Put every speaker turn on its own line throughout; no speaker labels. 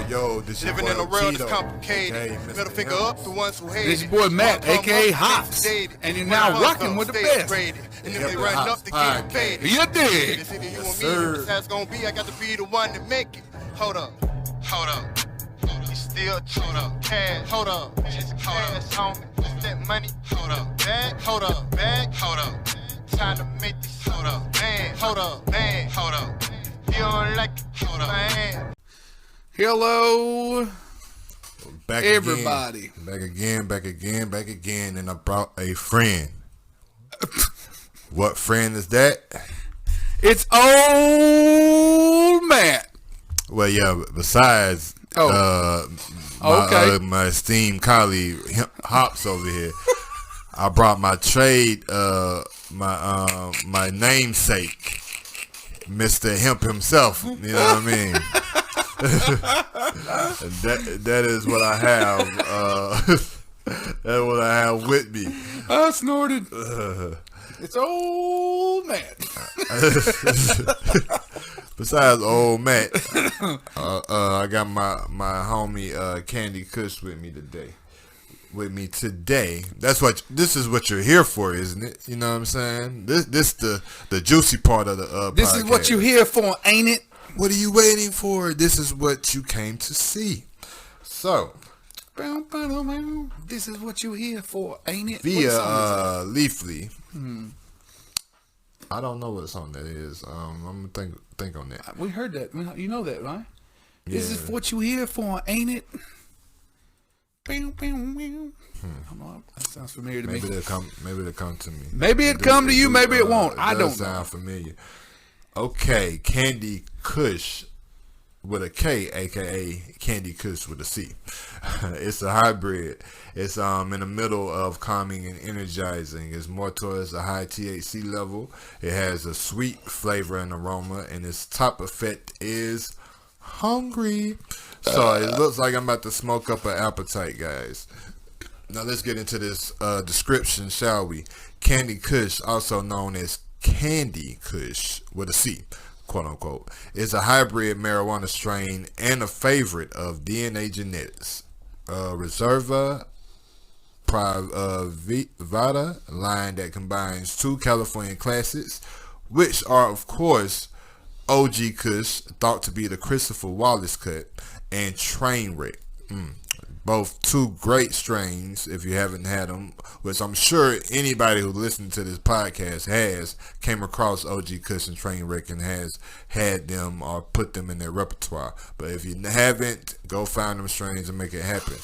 Yo, this your
Living
boy
in a world
Cheeto,
that's complicated.
aka Mr.
Middle finger
Hemp.
up, the ones who hate
This
it.
your boy Matt,
Wanna come
aka
up,
Hopz,
get sedated.
and you're
When
now
the
rocking
fuck
with the
stay
best.
upgraded. And if they
Hemp&Hopz
run up, they get
Podcast.
faded.
You dig?
It's either you
Yes,
or me,
sir.
that's how it's gonna be. I got to be the one to make it. Hold up. You still hold up. Cash, hold up. Just cash on me. What's that money? Hold up. Bag, hold up. Bag, hold up. Time to make this. Hold up. Man, hold up. Man, hold up. You don't like it. Hold up. Man.
Hello,
Back
everybody.
Back again, and I brought a friend. What friend is that?
It's old Matt.
Well, yeah, besides my esteemed colleague Hopz over here, I brought my trade, my namesake, Mr. Hemp himself. You know what I mean? that is what I have. That's what I have with me.
I snorted. It's old Matt.
Besides old Matt, I got my homie Kandy Kush with me today. This is what you're here for, isn't it? You know what I'm saying? This the juicy part of the
This
podcast.
is what you're here for, ain't it?
What are you waiting for? This is what you came to see. So,
This is what you're here for, ain't it?
via Leafly. I don't know what song that is. I'm gonna think on that.
We heard that. You know that, right?
Yeah.
This is what you here for, ain't it? I don't know. That sounds familiar to
Maybe
me.
they'll come to me.
Maybe it come to you, maybe it won't. I
does
don't know.
sound familiar. Okay, Kandy Kush with a K, aka Kandy Kush with a C. It's a hybrid. It's in the middle of calming and energizing. It's more towards a high THC level. It has a sweet flavor and aroma, and its top effect is hungry. So it looks like I'm about to smoke up an appetite, guys. Now let's get into this description, shall we? Kandy Kush, also known as Kandy Kush with a C, quote unquote, is a hybrid marijuana strain and a favorite of DNA Genetics. Reserva Privada line that combines two California classics, which are of course OG Kush, thought to be the Christopher Wallace cut, and Trainwreck. Both two great strains, if you haven't had them, which I'm sure anybody who listens to this podcast has came across OG Kush and Trainwreck and has had them or put them in their repertoire. But if you haven't, go find them strains and make it happen.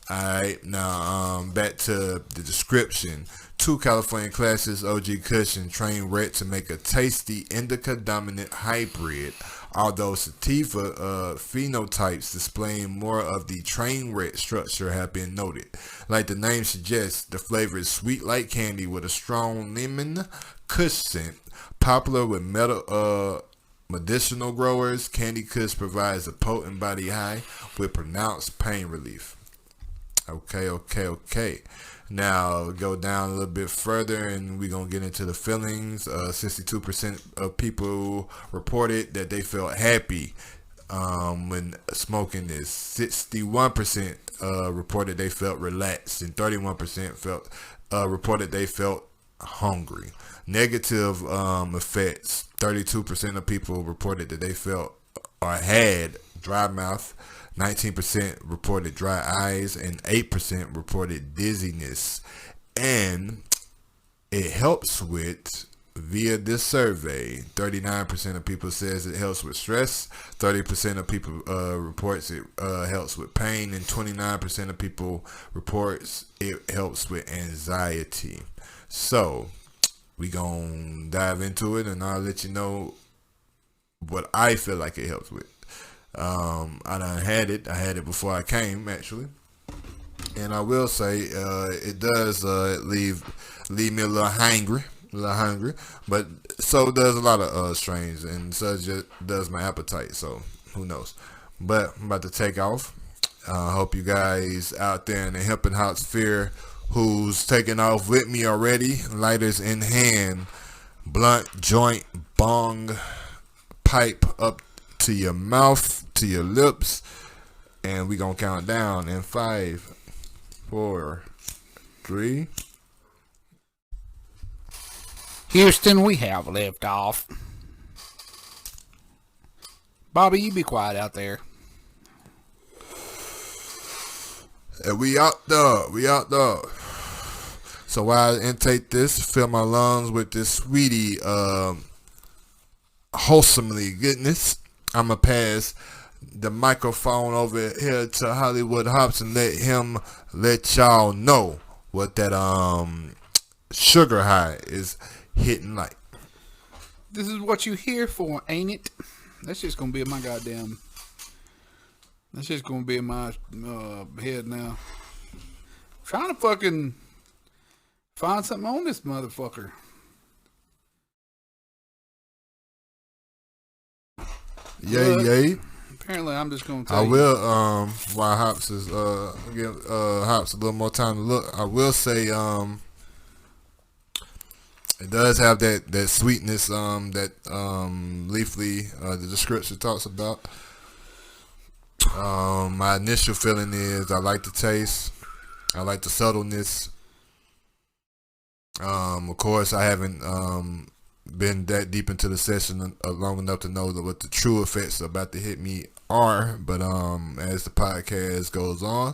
Alright, now back to the description. Two California classics, OG Kush and Trainwreck, to make a tasty indica dominant hybrid. Although sativa phenotypes displaying more of the Trainwreck structure have been noted. Like the name suggests, the flavor is sweet like candy with a strong lemon Kush scent. Popular with medicinal growers, Kandy Kush provides a potent body high with pronounced pain relief. Okay. Now go down a little bit further and we're going to get into the feelings. 62% of people reported that they felt happy when smoking this. 61% reported they felt relaxed, and 31% reported they felt hungry. Negative effects. 32% of people reported that they felt or had dry mouth. 19% reported dry eyes, and 8% reported dizziness. And it helps with, via this survey, 39% of people says it helps with stress, 30% of people reports it helps with pain, and 29% of people reports it helps with anxiety. So we gonna dive into it, and I'll let you know what I feel like it helps with. I done had it. I had it before I came, actually, and I will say it does leave me a little hungry, but so does a lot of strains, and so does my appetite. So who knows? But I'm about to take off. Hope you guys out there in the Hemp&Hopz sphere who's taking off with me already, lighters in hand, blunt, joint, bong, pipe up to your mouth, to your lips, And we gonna count down in 5, 4, 3.
Houston, we have left off. Bobby, you be quiet out there.
And we out there. So while I intake this, fill my lungs with this sweetie, wholesomely goodness, I'ma pass the microphone over here to Hollywood Hopz and let y'all know what that sugar high is hitting like.
This is what you here for, ain't it? That's just gonna be in my goddamn. That's just gonna be in my head now. Trying to fucking find something on this motherfucker.
Yay.
Apparently, I'm just gonna tell
I
you.
will, while Hopz is, give Hopz a little more time to look, I will say, it does have that sweetness, that, Leafly, the description talks about. My initial feeling is I like the taste. I like the subtleness. Of course, I haven't, been that deep into the session long enough to know what the true effects about to hit me are, but as the podcast goes on,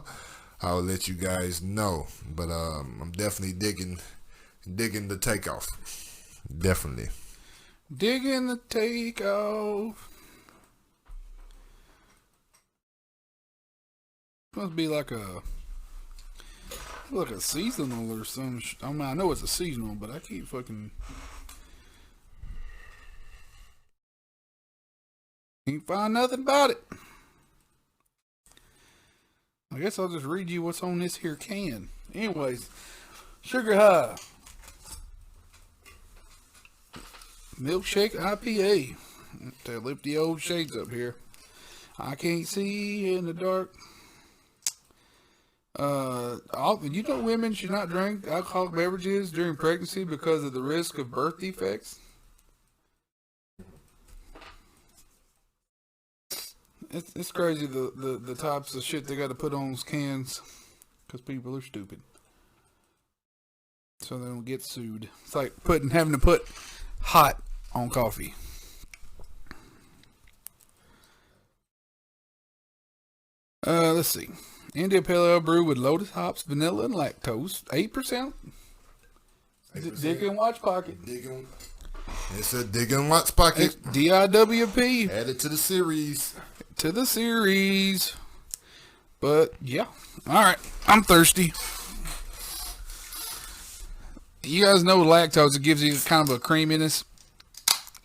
I'll let you guys know. But I'm definitely digging the takeoff. Definitely
Digging the takeoff. Must be like a seasonal or some. I mean, I know it's a seasonal, but I keep fucking. Can't find nothing about it. I guess I'll just read you what's on this here can. Anyways, Sugar High. Milkshake IPA. To lift the old shades up here. I can't see in the dark. You know women should not drink alcoholic beverages during pregnancy because of the risk of birth defects. It's crazy the types of shit they got to put on those cans because people are stupid. So they don't get sued. It's like having to put hot on coffee. Let's see. India Pale Ale brew with lotus hops, vanilla, and lactose. 8%. Dig and watch pocket.
It's a dig and watch pocket.
It's DIWP.
Add it to the series.
But yeah. Alright. I'm thirsty. You guys know lactose, it gives you kind of a creaminess.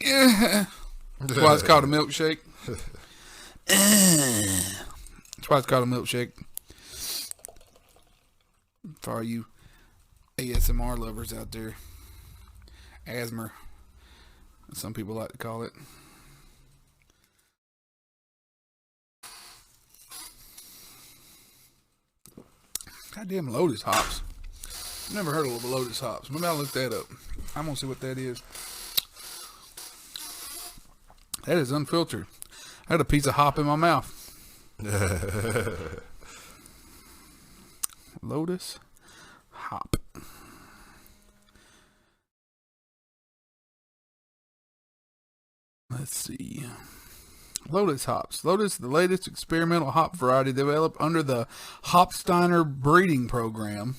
Yeah. That's why it's called a milkshake. That's why it's called a milkshake. For all you ASMR lovers out there. Asthma. Some people like to call it. Goddamn lotus hops. Never heard of lotus hops. Maybe I'll look that up. I'm gonna see what that is. That is unfiltered. I had a piece of hop in my mouth. Lotus hop. Let's see. Lotus hops. Lotus, the latest experimental hop variety developed under the Hopsteiner breeding program.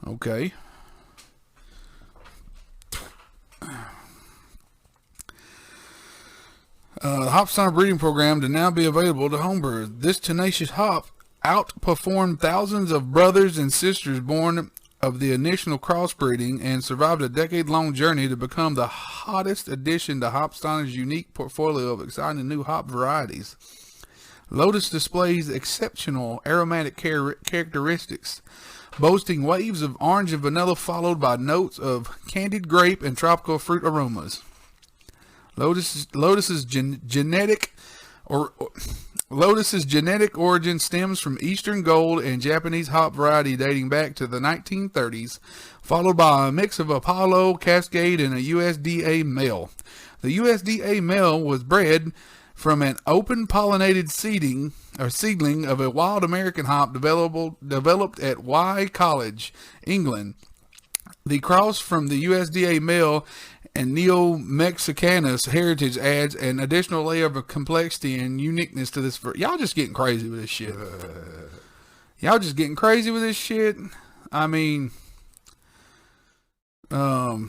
Okay. The Hopsteiner breeding program to now be available to homebrewers. This tenacious hop outperformed thousands of brothers and sisters born of the initial crossbreeding and survived a decade-long journey to become the hottest addition to Hopsteiner's unique portfolio of exciting new hop varieties. Lotus displays exceptional aromatic characteristics, boasting waves of orange and vanilla followed by notes of candied grape and tropical fruit aromas. Lotus's genetic origin stems from Eastern Gold and Japanese hop variety dating back to the 1930s, followed by a mix of Apollo, Cascade, and a USDA male. The USDA male was bred from an open-pollinated seedling of a wild American hop developed at Y College, England. The cross from the USDA male and Neo-Mexicanus heritage adds an additional layer of complexity and uniqueness to this. Y'all just getting crazy with this shit. Y'all just getting crazy with this shit. I mean, y'all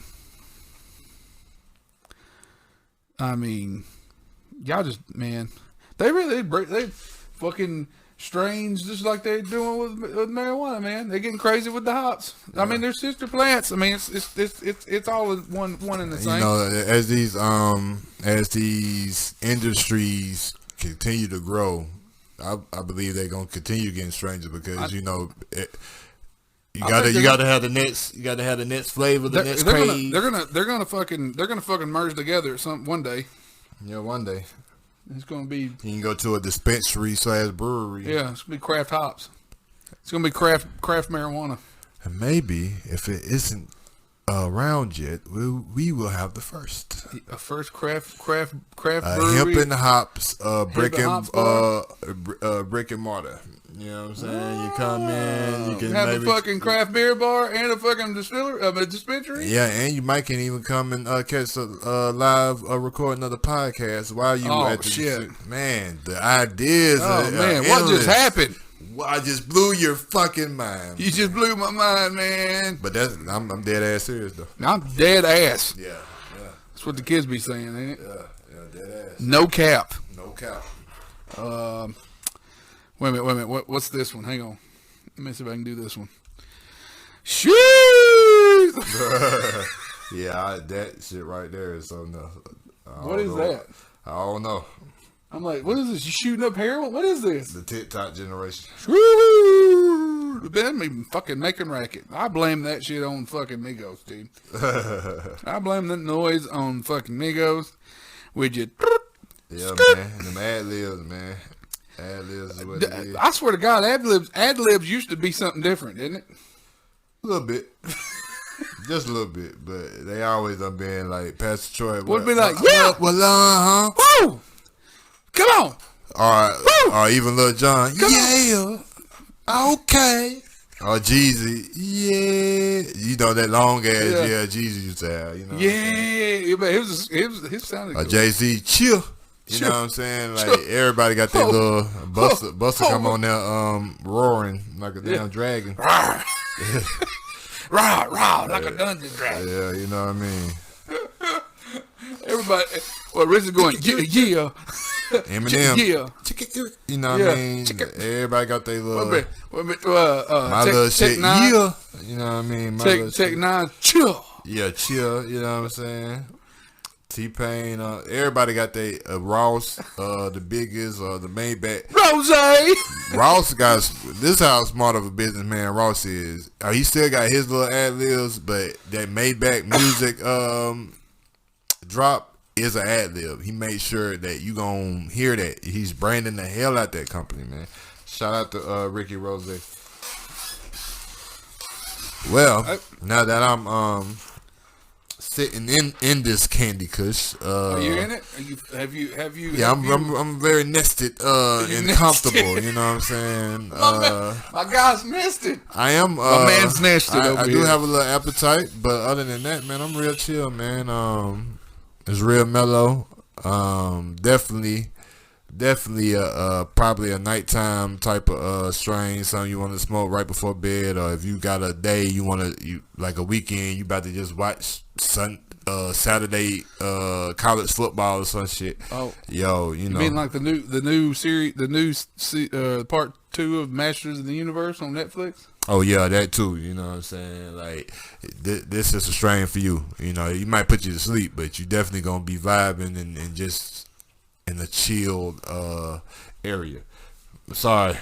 just, man, they fucking strains just like they're doing with marijuana, man. They're getting crazy with the hops. Yeah. I mean, they're sister plants. I mean, it's all one and the same.
You know, as these industries continue to grow, I believe they're gonna continue getting stranger because you gotta have the next flavor, the next craze.
They're gonna fucking merge together one day.
Yeah, one day.
It's gonna be.
You can go to a dispensary / brewery.
Yeah, it's gonna be craft hops. It's gonna be craft marijuana.
And maybe if it isn't around yet, we will have the first.
A first craft brewery.
Hemp and Hops brick and mortar. You know what I'm saying? You come in, you can
have a fucking craft beer bar and a fucking dispensary.
Yeah, and you might can even come and catch a live recording of the podcast while you at the
shit.
Man, the ideas.
Oh man, what just happened?
Well, I just blew your fucking mind.
You just blew my mind, man.
But I'm dead ass serious though.
I'm dead ass.
Yeah.
That's what the kids be saying, ain't it?
Yeah, dead ass.
No cap. Wait a minute. What's this one? Hang on. Let me see if I can do this one. Shit.
Yeah, that shit right there is so no.
What is that?
I don't know.
I'm like, what is this? You shooting up heroin? What is this?
The TikTok generation.
Them even fucking making racket. I blame that shit on fucking Migos, dude. I blame that noise on fucking Migos. With you.
Yeah, man. Them ad-libs, man. Ad-libs is what it is.
I swear to God, ad-libs used to be something different, didn't it?
A little bit. Just a little bit. But they always done been like Pastor Troy.
Would be like, yeah.
Well,
woo! Come on.
Or even Lil Jon. Yeah. Okay. Or Jeezy. Yeah. You know that long ass Jeezy used to have. You know.
Yeah. But his sounded good.
Or Jay-Z. Chill. You know what I'm saying? Like everybody got their little Buster come on there roaring like a damn dragon.
Rah, like a dungeon dragon.
Yeah, you know what I mean.
Everybody, Rich is going, yeah.
Eminem.
Yeah.
You know what I mean? Everybody got their little. My little shit.
Nine.
Yeah. You know what I mean?
Tech 9. Chill.
Yeah, chill. You know what I'm saying? T-Pain. Everybody got their Ross, the biggest, the Maybach.
Rose.
Ross got this. How smart of a businessman Ross is. He still got his little ad-libs, but that Maybach music drop is an ad-lib. He made sure that you gonna hear that. He's branding the hell out that company, man. Shout out to Ricky Rose. Well, now that I'm sitting in this Kandy Kush,
are you in it? Have you?
Yeah, I'm very nested and comfortable. You know what I'm saying?
My guy's nested.
I am.
My man's nested over
I
here.
do have a little appetite, but other than that, man, I'm real chill, man. It's real mellow. Definitely probably a nighttime type of strain. Something you want to smoke right before bed, or if you got a day you like a weekend, you about to just watch Saturday college football or some shit.
Oh,
yo, you know,
mean like the new series, part 2 of Masters of the Universe on Netflix.
Oh yeah, that too. You know what I'm saying? Like this is a strain for you. You know, it might put you to sleep, but you definitely gonna be vibing and just in a chilled area. Sorry.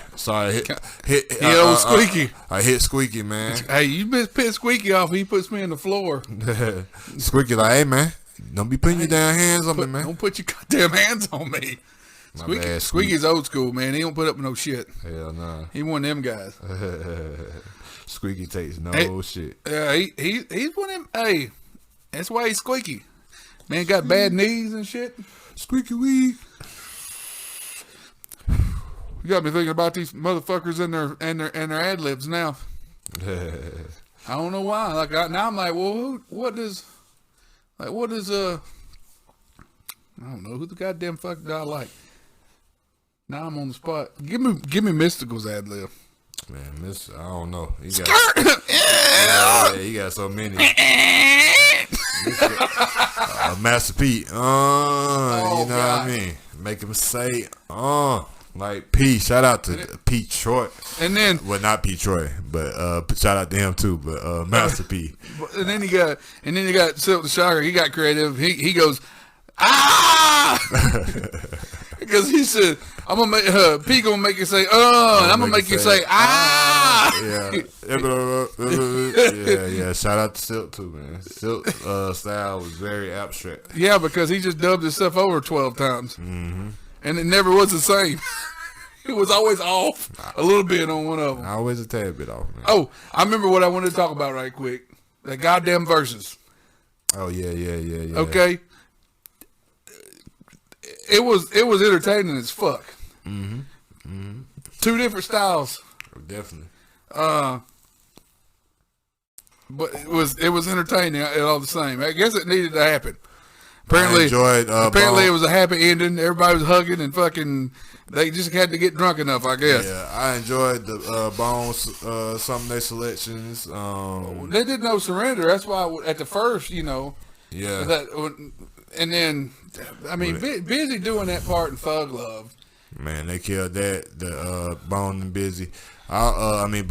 Hit
old Squeaky.
I hit Squeaky, man.
Hey, you pissed Squeaky off. He puts me on the floor.
Squeaky like, hey man, don't be putting your damn hands on me, man.
Don't put your goddamn hands on me. Squeaky's old school, man. He don't put up with no shit.
Hell nah.
He one of them guys.
Squeaky takes no shit.
Yeah, he's one of them. Hey, that's why he's squeaky. Man got bad knees and shit.
Squeaky weed.
You got me thinking about these motherfuckers and their ad libs now. I don't know why. Now I'm like, well, what is I don't know who the goddamn fuck do I like. Now I'm on the spot. Give me Mystical's ad lib.
Man, I don't know. He got, he got so many. Master P. You know what I mean? Make him say, like P. Shout out to P. Troy.
And then,
well, not P. Troy, but shout out to him too. But Master P.
And then you got Silk the Shocker. He got creative. He goes, because he said, I'm gonna make P gonna make you say, and I'm gonna make you say,
Yeah. Yeah. Shout out to Silk too, man. Silk style was very abstract.
Yeah, because he just dubbed his stuff over 12 times, and it never was the same. It was always off a little bit on one of them.
Always a tad bit off, man.
Oh, I remember what I wanted to talk about right quick. The goddamn verses.
Oh yeah.
Okay. It was entertaining as fuck. Two different styles.
Definitely.
But it was entertaining all the same. I guess it needed to happen. Apparently,
I enjoyed,
it was a happy ending. Everybody was hugging and fucking. They just had to get drunk enough, I guess.
Yeah, I enjoyed the Bones, some of their selections.
They did No Surrender. That's why at the first,
Yeah.
And then, I mean, Busy doing that part in Thug Love.
Man, they killed that. The Bone and Busy. Bone and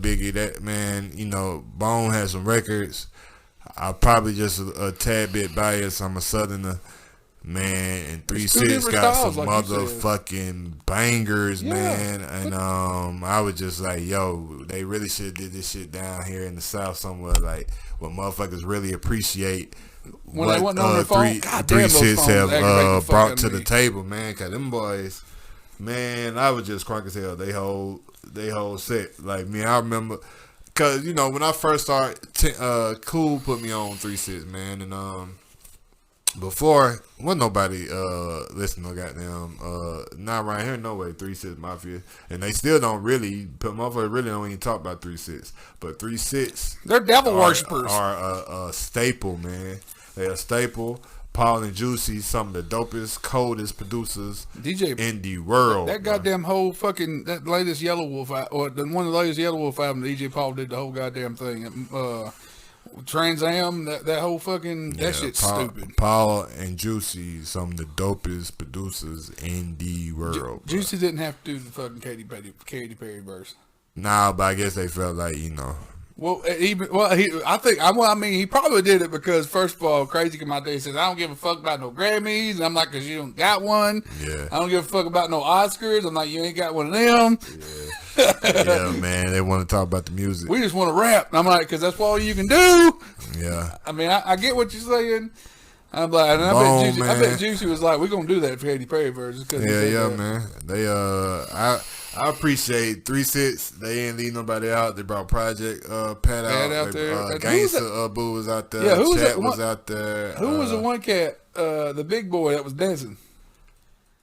Biggie. That man, Bone had some records. I'm probably just a tad bit biased. I'm a Southerner, man. And 3 6 got some motherfucking bangers, man. And I was just like, yo, they really should have did this shit down here in the South somewhere, like what motherfuckers really appreciate.
When they wasn't on their phone,
3 6 have brought to the table, man. Cause them boys, man, I was just crunk as hell. They whole set. Like me, I remember, cause when I first started, Cool put me on 3 6, man, and before wasn't nobody listening to goddamn not right here, no way, 3 6 Mafia, and they still don't really, motherfuckers really don't even talk about 3 6, but 3 6,
they're devil worshippers.
Are a staple, man. They're a staple. Paul and Juicy, some of the dopest, coldest producers in the world.
That goddamn whole fucking, that latest Yellow Wolf, one of the latest Yellow Wolf albums, DJ Paul did the whole goddamn thing. Trans Am, that whole fucking, that shit's stupid.
Paul and Juicy, some of the dopest producers in the world.
Juicy didn't have to do the fucking Katy Perry verse.
Nah, but I guess they felt like,
Well, he probably did it because, first of all, Crazy came out there and says, I don't give a fuck about no Grammys. And I'm like, because you don't got one.
Yeah.
I don't give a fuck about no Oscars. I'm like, you ain't got one of them.
Yeah, man. They want to talk about the music.
We just want to rap. And I'm like, because that's all you can do.
Yeah.
I mean, I get what you're saying. I'm like, and I bet Juicy was like, we're going to do that for Katy Perry version.
Yeah, man. They, I appreciate 3 6. They ain't leave nobody out. They brought Project Pat out there. Gangsta Boo was out there.
Yeah,
Chat was out there.
Who was the one cat, the big boy that was dancing?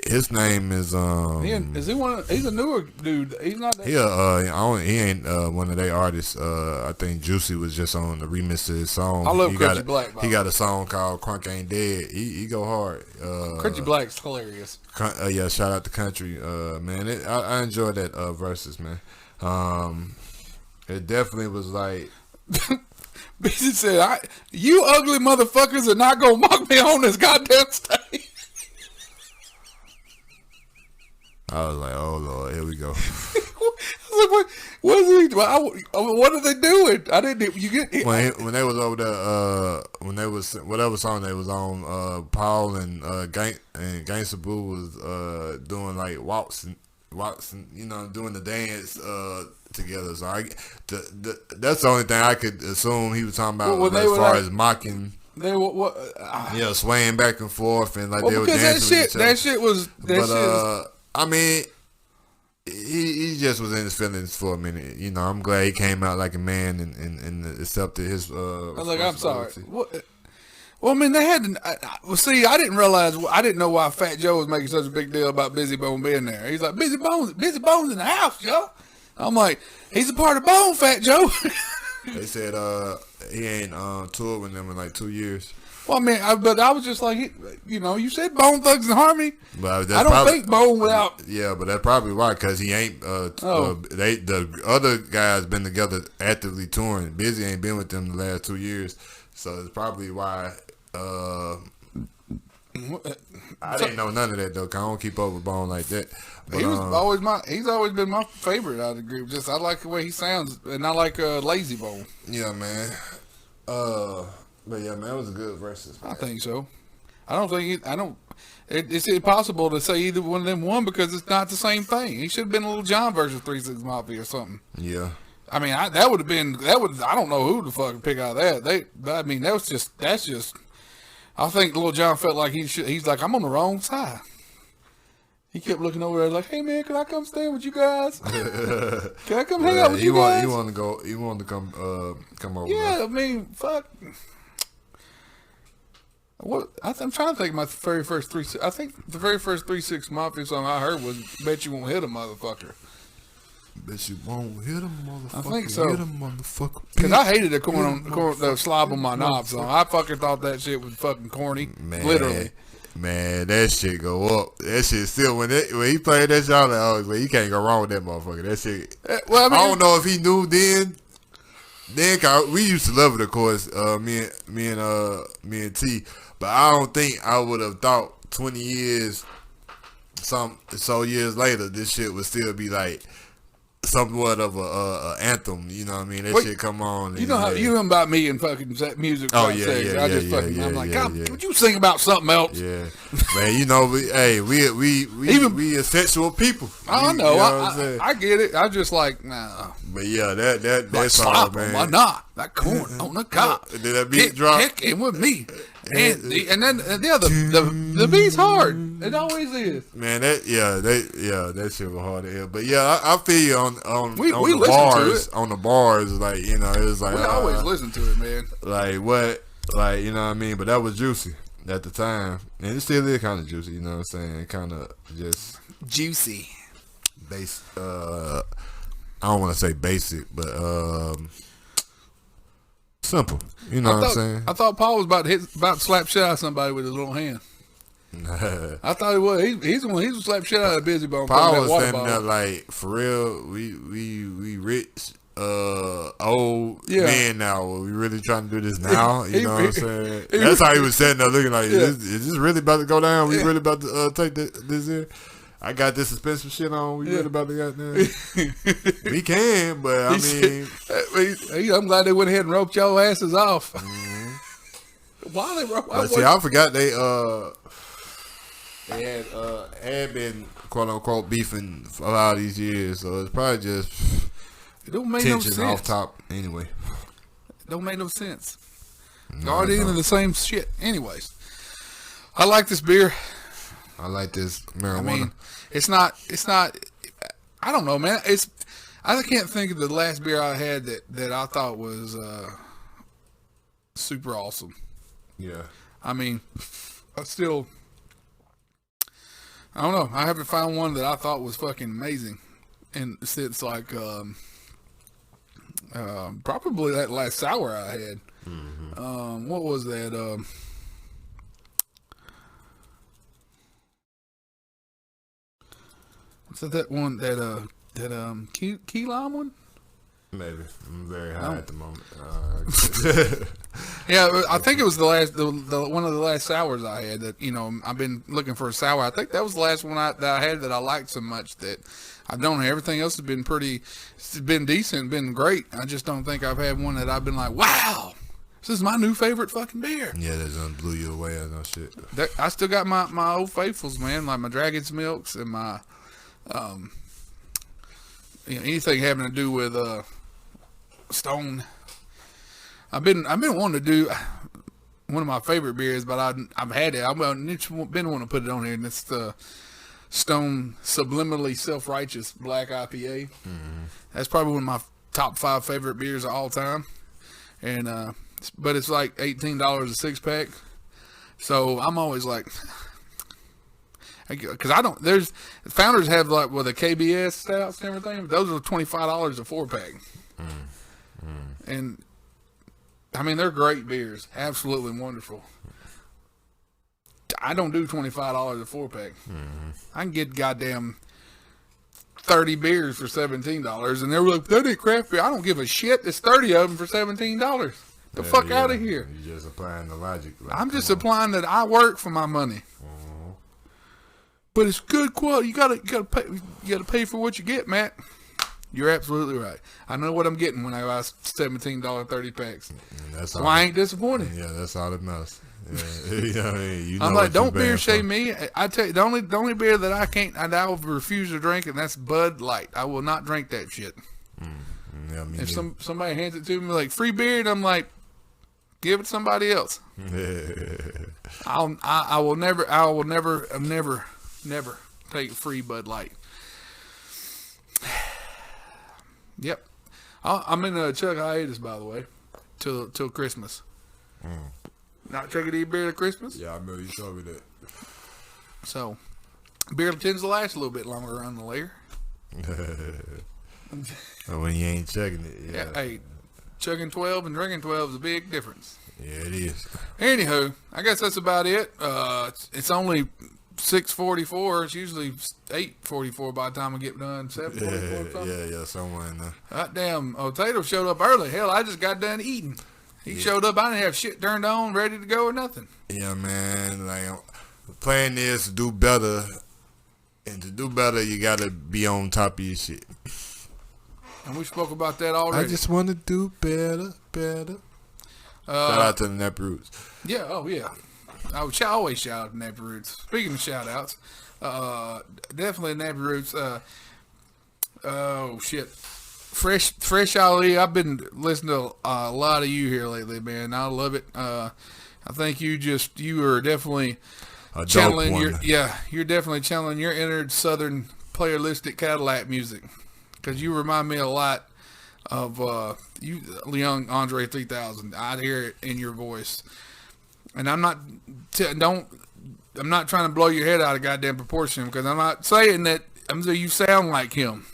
His name is
is he one? He's a newer dude. He's not.
He ain't one of their artists. I think Juicy was just on the remix of his song.
I love Crunchy Black.
He got a song called "Crunk Ain't Dead." He go hard.
Crunchy Black's hilarious.
Yeah, shout out to Country, man. I enjoyed that verses, man. It definitely was like.
He said, "You ugly motherfuckers are not gonna mock me on this goddamn stage."
I was like, "Oh Lord, here we go."
I was like, what are they doing? I didn't. You get
when they was over there. When they was whatever song they was on. Paul and Gangsta Boo was doing like waltzing, doing the dance together. So that's the only thing I could assume he was talking about as far as mocking.
They were
swaying back and forth and like they were dancing with each other.
That shit was.
I mean, he just was in his feelings for a minute. I'm glad he came out like a man and accepted his.
I'm sorry. Well, I mean, they had to. Well, see, I didn't realize. I didn't know why Fat Joe was making such a big deal about Busy Bone being there. He's like, Busy Bone's in the house, Joe. I'm like, he's a part of Bone, Fat Joe.
They said he ain't toured with them in like 2 years.
Well, I mean, but I was just like, you said Bone Thugs and Harmony.
But
I don't think Bone without.
Yeah, but that's probably why, because he ain't. The other guys been together actively touring. Busy ain't been with them the last 2 years, so it's probably why. I didn't know none of that though. 'Cause I don't keep up with Bone like that. But,
he's always been my favorite out of the group. Just I like the way he sounds, and I like Lazy Bone.
Yeah, man. But yeah, man, it was a good versus. Man.
I think so. It's impossible to say either one of them won because it's not the same thing. He should have been Lil Jon versus 3 6 Mafia or something.
Yeah.
I mean, that would have been. I don't know who to fucking pick out of that. I mean, that's just. I think Lil Jon felt like he's like, I'm on the wrong side. He kept looking over there like, hey man, can I come stay with you guys? Can I come hang out with you guys?
He wanted to come over.
Yeah, I mean, fuck. What I'm trying to think of my very first 3. I think the very first 3 6 Mafia song I heard was "Bet You Won't Hit a Motherfucker."
Bet you won't hit him, motherfucker.
I think so.
Hit him, motherfucker.
Because I hated the slob on my knob song. I fucking thought that shit was fucking corny.
Man,
literally.
Man, that shit go up. That shit still, when he played that shit, I was like, you can't go wrong with that motherfucker. That shit. Well, I mean, I don't know if he knew then. Cause we used to love it, of course, me and T. But I don't think I would have thought 20 years, years later, this shit would still be like somewhat of a anthem. You know what I mean? That shit come on.
You know about me and fucking music.
Oh yeah.
I'm like, God, would you sing about something else?
Yeah, man. We essential people.
I know. I get it. I just like nah.
But yeah, that
like
song, man.
Why not? That corn on the cob.
Did that beat drop?
Kicking with me. And then the beat's hard. It always is.
Man, that shit was hard to hear. But yeah, I feel you on
the
bars. On the bars, like, it was like
we always listen to it, man.
Like what? Like, you know what I mean? But that was juicy at the time, and it still is kind of juicy. You know what I'm saying? Kind of just
juicy.
I don't want to say basic, but simple. You know what I'm saying?
I thought Paul was about to slap shit out of somebody with his little hand. I thought he was. He's the one. He's slap shit out of Busy Bone.
Paul was standing there like, for real. We rich old men now. We really trying to do this now. You know what I'm saying? That's how he was sitting there looking like, is this really about to go down? We really about to take this here? I got this expensive shit on. We really about to get there. We can, but I mean,
I'm glad they went ahead and roped your asses off. Mm-hmm. Why they rope?
I forgot they had been quote unquote beefing for a lot of these years, so it's probably just
it don't make
tension
no sense.
Off top anyway.
It don't make no sense. Y'all into the same shit. Anyways, I like this beer.
I like this marijuana. I mean,
it's not. I don't know, man. I can't think of the last beer I had that I thought was super awesome.
Yeah.
I mean, I don't know. I haven't found one that I thought was fucking amazing, and since like probably that last sour I had. Mm-hmm. What was that? So that one, key lime one?
Maybe. I'm very high at the moment.
Yeah, I think it was the one of the last sours I had that, I've been looking for a sour. I think that was the last one that I had that I liked so much that I don't know. Everything else has been it's been decent, been great. I just don't think I've had one that I've been like, wow, this is my new favorite fucking beer.
Yeah, that done blew you away. I know shit.
I still got my old faithfuls, man, like my Dragon's Milks and my anything having to do with Stone. I've been wanting to do one of my favorite beers, but I've had it. I've been wanting to put it on here, and it's the Stone Subliminally Self-Righteous Black IPA. Mm-hmm. That's probably one of my top 5 favorite beers of all time, and but it's like $18 a 6-pack. So I'm always like, because I don't. There's Founders have like with the KBS stouts and everything. But those are $25 a 4-pack, and I mean they're great beers, absolutely wonderful. I don't do $25 a 4-pack. I can get goddamn 30 beers for $17, and they're like, that ain't craft beer. I don't give a shit. It's 30 of them for $17. The fuck out of here.
You're just applying the logic. Like,
I'm just applying that I work for my money. But it's good quality. You gotta pay for what you get, Matt. You're absolutely right. I know what I'm getting when I buy $17 30 packs. So I ain't disappointed.
Yeah, that's all that matters. Yeah. You know what I mean?
I'm like, don't beer shame me. I tell you, the only beer that I will refuse to drink, and that's Bud Light. I will not drink that shit.
Yeah,
if somebody hands it to me like free beer, and I'm like, give it to somebody else. I will never take free Bud Light. Yep. I'm in a Chuck hiatus, by the way, till Christmas. Not taking any beer to Christmas.
Yeah, I remember you told me that.
So, beer tends to last a little bit longer around the layer.
When you ain't checking it, yeah.
Hey, chugging 12 and drinking 12 is a big difference.
Yeah, it is.
Anywho, I guess that's about it. It's only 6:44. It's usually 8:44 by the time I get done. 7:44.
Yeah, somewhere in there.
Goddamn, Tato showed up early. Hell, I just got done eating. He showed up. I didn't have shit turned on, ready to go or nothing.
Yeah, man. Like, the plan is to do better, and to do better, you gotta be on top of your shit.
And we spoke about that already.
I just want to do better. Shout out to the Nap Roots.
Yeah, oh yeah. I would always shout out to Nappy Roots. Speaking of shout outs, definitely Nappy Roots. Oh shit. Fresh Ali, I've been listening to a lot of you here lately, man. I love it. I think you are definitely channeling you're definitely channeling your inner Southern playalistic Cadillac music, because you remind me a lot of you, young Andre 3000. I hear it in your voice, and I'm not trying to blow your head out of goddamn proportion, because I'm not saying that. I'm saying you sound like him.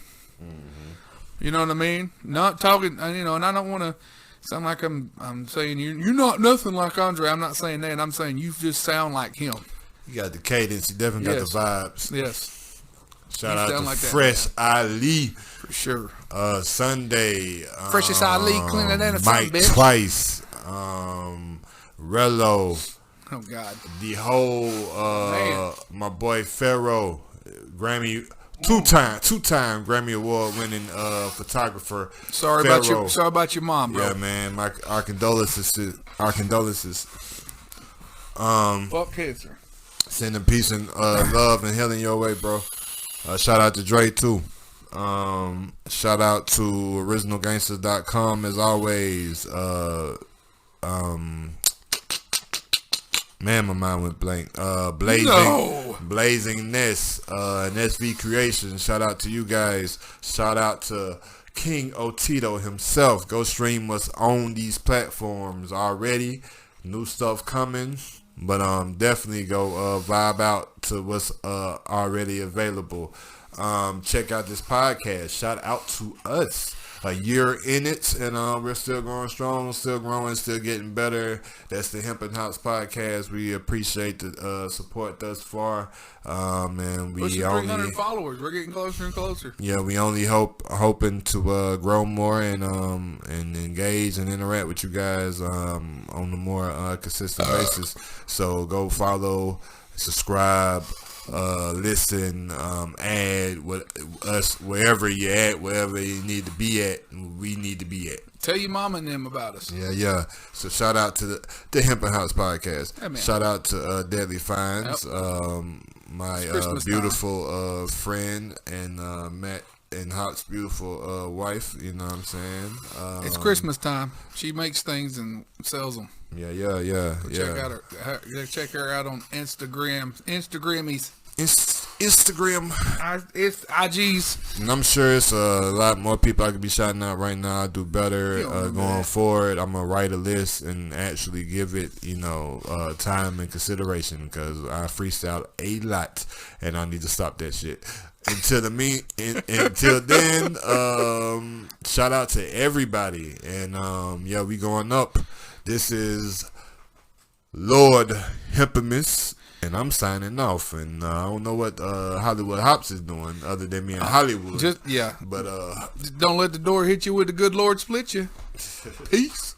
You know what I mean? Not talking, and I don't want to sound like I'm saying you're not nothing like Andre. I'm not saying that. I'm saying you just sound like him.
You got the cadence. You definitely got the vibes.
Yes.
Shout out to like Fresh Ali.
For sure.
Sunday.
Freshest Ali, cleaner than a
Mike
bitch.
Twice. Rello.
Oh, God.
The whole, my boy Pharaoh, Grammy, two-time Grammy Award winning photographer.
Sorry about your mom, bro.
Yeah, man. Our condolences.
Fuck cancer.
Sending peace and love and healing your way, bro. Shout out to Dre too. Shout out to originalgangsters.com as always. Man, my mind went blank. Blazingness, and SV Creations. Shout out to you guys. Shout out to King Otito himself. Go stream us on these platforms already. New stuff coming, but definitely go vibe out to what's already available. Check out this podcast. Shout out to us. A year in it, and we're still going strong, still growing, still getting better. That's the Hemp and Hops podcast. We appreciate the support thus far, and we
pushing 300 followers. We're getting closer and closer.
Yeah, we only hoping to grow more and engage and interact with you guys on a more consistent basis. So go follow, subscribe. Listen, add us wherever you're at, wherever you need to be at, we need to be at.
Tell your mama and them about us.
Yeah. So shout out to the Hemp and Hops podcast.
Hey,
shout out to Deadly Finds, my beautiful friend, and Matt and Hop's beautiful wife. You know what I'm saying?
It's Christmas time. She makes things and sells them.
Yeah.
Check her out on Instagram. Instagrammies.
Instagram.
It's IGs.
And I'm sure it's a lot more people I could be shouting out right now. I do better going forward. I'm going to write a list and actually give it, time and consideration because I freestyle a lot and I need to stop that shit. Until then, shout out to everybody. And, we going up. This is Lord Hemp&Miss. And I'm signing off, and I don't know what Hollywood Hopz is doing other than me in Hollywood.
But don't let the door hit you with the good Lord split you. Peace.